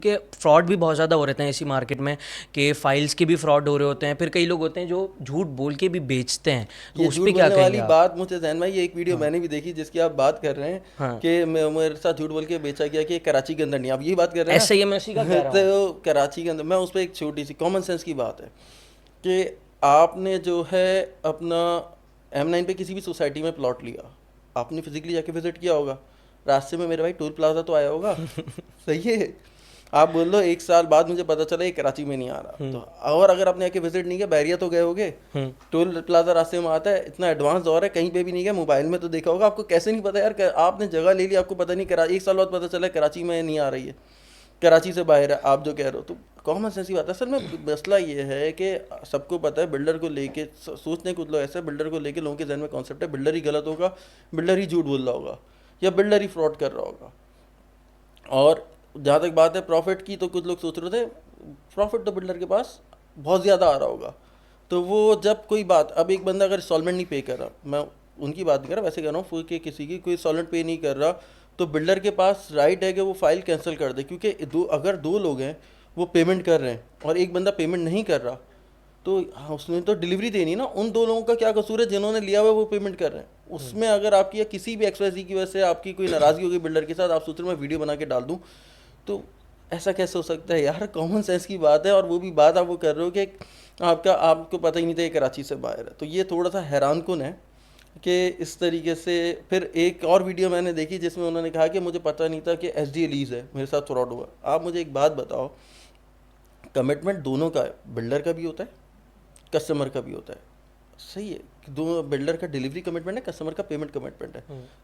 क्योंकि फ्रॉड भी बहुत ज़्यादा हो रहे हैं इसी मार्केट में, कि फाइल्स के भी फ्रॉड हो रहे होते हैं, फिर कई लोग होते हैं जो झूठ बोल के भी बेचते हैं, तो ये उस झूठ पर क्या बोलने कहेंगे वाली आप? बात मुझे जहन में, ये एक वीडियो हाँ। मैंने भी देखी जिसकी आप बात कर रहे हैं हाँ। कि मेरे साथ झूठ बोल के बेचा गया कि कराची के अंदर नहीं, आप यही बात कर रहे हैं ऐसे ही मैं उसी का ना। कह रहा हूँ। तो कराची के अंदर मैं उस पर एक छोटी सी कॉमन सेंस की बात है कि आपने जो है अपना M9 पे किसी भी सोसाइटी में प्लॉट लिया, आपने फिजिकली जाके विजिट किया होगा, रास्ते में मेरे भाई टोल प्लाजा तो आया होगा, सही है। आप बोल लो एक साल बाद मुझे पता चला ये कराची में नहीं आ रहा, तो और अगर आपने आके विजिट नहीं किया, बैरिया तो गए होगे, टोल प्लाजा रास्ते में आता है, इतना एडवांस दौर है, कहीं पे भी नहीं गया, मोबाइल में तो देखा होगा, आपको कैसे नहीं पता यार, आपने जगह ले ली, आपको पता नहीं, करा एक साल बाद पता चला कराची में नहीं आ रही है, कराची से बाहर है, आप जो कह रहे हो, तो कॉमन सेंस की बात है। असल में मसला ये है कि सबको पता है बिल्डर को लेके सोचते हैं कुछ लोग ऐसे, बिल्डर को लेके लोगों के जहन में कॉन्सेप्ट है बिल्डर ही गलत होगा, बिल्डर ही झूठ बोल रहा होगा, या बिल्डर ही फ्रॉड कर रहा होगा। और जहाँ तक बात है प्रॉफिट की, तो कुछ लोग सोच रहे थे प्रॉफिट तो बिल्डर के पास बहुत ज़्यादा आ रहा होगा, तो वो जब कोई बात, अब एक बंदा अगर इंस्टॉलमेंट नहीं पे कर रहा, मैं उनकी बात नहीं कर रहा, वैसे कह रहा हूँ कि किसी की कोई इंस्टॉलमेंट पे नहीं कर रहा, तो बिल्डर के पास राइट है कि वो फाइल कैंसिल कर दे, क्योंकि अगर दो लोग हैं वो पेमेंट कर रहे हैं और एक बंदा पेमेंट नहीं कर रहा, तो हाँ उसने तो डिलीवरी देनी ना, उन दो लोगों का क्या कसूर है जिन्होंने लिया हुआ है वो पेमेंट कर रहे हैं, उसमें अगर आपकी या किसी भी XYZ की वजह से आपकी कोई नाराज़गी होगी बिल्डर के साथ, आप सोच रहे हो मैं वीडियो बना के डाल दूँ, तो ऐसा कैसे हो सकता है यार, कॉमन सेंस की बात है। और वो भी बात आप वो कर रहे हो कि आपको पता ही नहीं था ये कराची से बाहर है, तो ये थोड़ा सा हैरान कुन है कि इस तरीके से। फिर एक और वीडियो मैंने देखी जिसमें उन्होंने कहा कि मुझे पता नहीं था कि SDA लीज है, मेरे साथ फ्रॉड हुआ। आप मुझे एक बात बताओ, कमिटमेंट दोनों का है, बिल्डर का भी होता है, कस्टमर का भी होता है, सही है कि दो, बिल्डर का डिलीवरी कमिटमेंट है, कस्टमर का पेमेंट कमिटमेंट है।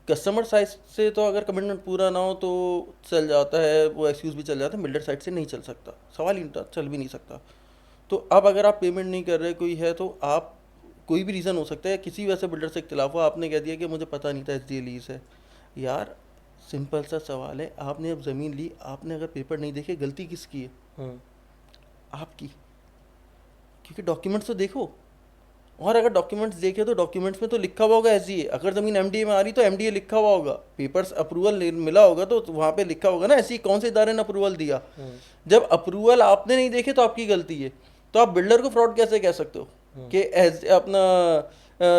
कस्टमर साइड से तो अगर कमिटमेंट पूरा ना हो तो चल जाता है, वो एक्सक्यूज़ भी चल जाता है, बिल्डर साइड से नहीं चल सकता, सवाल ही नहीं, चल भी नहीं सकता। तो अब अगर आप पेमेंट नहीं कर रहे कोई है, तो आप कोई भी रीज़न हो सकता है, किसी वजह से बिल्डर से इख्तिलाफ हुआ, आपने कह दिया कि मुझे पता नहीं था SDA लीज है। यार सिंपल सा सवाल है, आपने अब ज़मीन ली, आपने अगर पेपर नहीं देखे, गलती किसकी है? आपकी, क्योंकि डॉक्यूमेंट्स तो देखो, और अगर डॉक्यूमेंट्स देखे तो डॉक्यूमेंट्स में तो लिखा हुआ होगा SDA, अगर ज़मीन MDA में आ रही तो MDA लिखा हुआ होगा, पेपर्स अप्रूवल मिला होगा तो वहाँ पे लिखा होगा ना SDA कौन से इदारे ने अप्रूवल दिया। जब अप्रूवल आपने नहीं देखे तो आपकी गलती है, तो आप बिल्डर को फ्रॉड कैसे कह सकते हो कि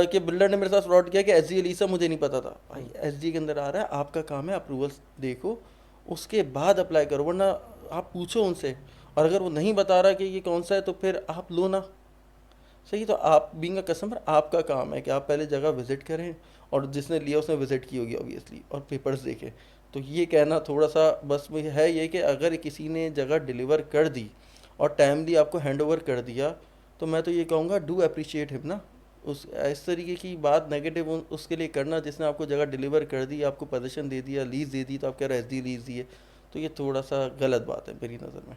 कि बिल्डर ने मेरे साथ फ्रॉड किया कि SDA लीज से मुझे नहीं पता था। भाई SDA के अंदर आ रहा है, आपका काम है अप्रूवल्स देखो, उसके बाद अप्लाई करो, वरना आप पूछो उनसे, और अगर वो नहीं बता रहा कि ये कौन सा है तो फिर आप लो ना, सही। तो आप बीइंग अ कस्टमर, आपका काम है कि आप पहले जगह विजिट करें, और जिसने लिया उसने विजिट की होगी ऑब्वियसली, और पेपर्स देखें। तो ये कहना थोड़ा सा बस में है ये कि अगर किसी ने जगह डिलीवर कर दी और टाइमली आपको हैंड ओवर कर दिया, तो मैं तो ये कहूँगा डू अप्रिशिएट हिम ना। उस इस तरीके की बात नेगेटिव उसके लिए करना जिसने आपको जगह डिलीवर कर दी, आपको पोजीशन दे दिया, लीज दे दी, तो आप कह रहे SDA लीज दी है, तो ये थोड़ा सा गलत बात है मेरी नज़र में।